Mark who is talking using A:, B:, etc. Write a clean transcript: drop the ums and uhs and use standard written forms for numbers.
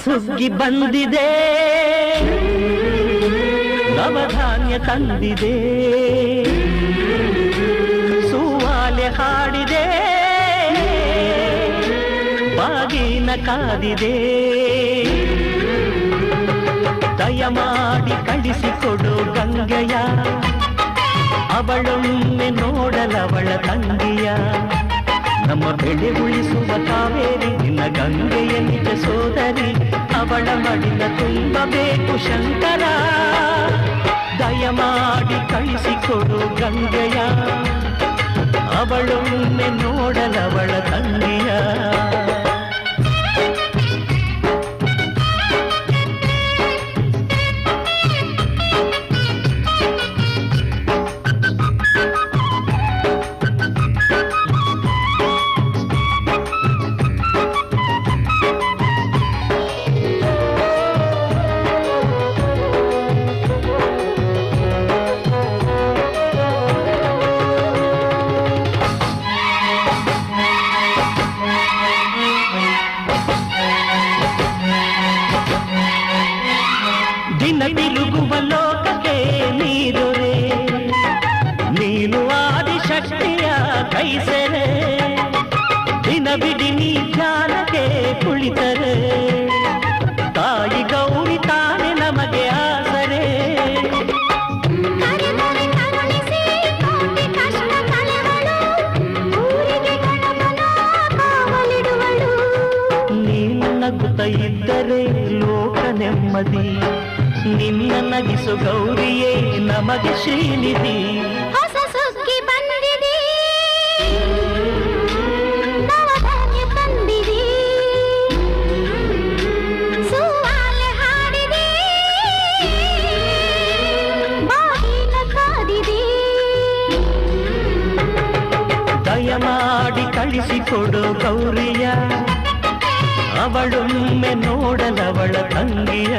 A: ಸುಗ್ಗಿ ಬಂದಿದೆ, ನವಧಾನ್ಯ ತಂದಿದೆ, ಸೂವಾಲೆ ಹಾಡಿದೆ, ಬಾಗಿನ ಕಾದಿದೆ. ದಯಮಾಡಿ ಕಳಿಸಿಕೊಡು ಗಂಗೆಯ, ಅವಳೊಮ್ಮೆ ನೋಡಲವಳ ತಂಗಿಯ. ನಮ್ಮ ಬೆಳೆ ಉಳಿಸುವ ಕಾವೇರಿ ನಿನ್ನ ಗಂಗೆಯ ನಿಜ ಸೋದರಿ, ಅವಳ ಮಡಿಲ ತುಂಬಬೇಕು ಶಂಕರ. ದಯಮಾಡಿ ಕಳಿಸಿಕೊಡು ಗಂಗೆಯ, ಅವಳೊಮ್ಮೆ ನೋಡಲವಳ ತಂಗಿಯ. ದಿನ ತಿರುಗುವ ಲೋಕಕ್ಕೆ ನೀರುರೆ, ನೀನು ಆದಿಶಕ್ತಿಯ ಕೈಸೆರೆ. ದಿನ ಬಿಡಿ ನೀ ಧ್ಯಾನಕ್ಕೆ ಕುಳಿತರೆ, ತಾಯಿ ಗೌರಿ ತಾನೆ ನಮಗೆ ಆಸರೆ. ನೀನು ನಗುತ್ತ ಇದ್ದರೆ ಲೋಕ ನೆಮ್ಮದಿ, ನಿನ್ನ ನಗಿಸು ಗೌರಿಯೇ ನಮಗೆ ಶ್ರೀನಿಧಿ.
B: ಹೊಸ ಸುಗ್ಗಿ ಬಂದಿದೆ, ನವಧಾನ್ಯ ತಂದಿದೆ, ಸೂವಾಲೆ ಹಾಡಿದೆ, ಬಾಗಿನ ಕಾದಿದೆ.
A: ದಯಮಾಡಿ ಕಳಿಸಿಕೊಡು ಗೌರಿಯ, ಅವಳೊಮ್ಮೆ ನೋಡಲವಳ ತಂಗಿಯ.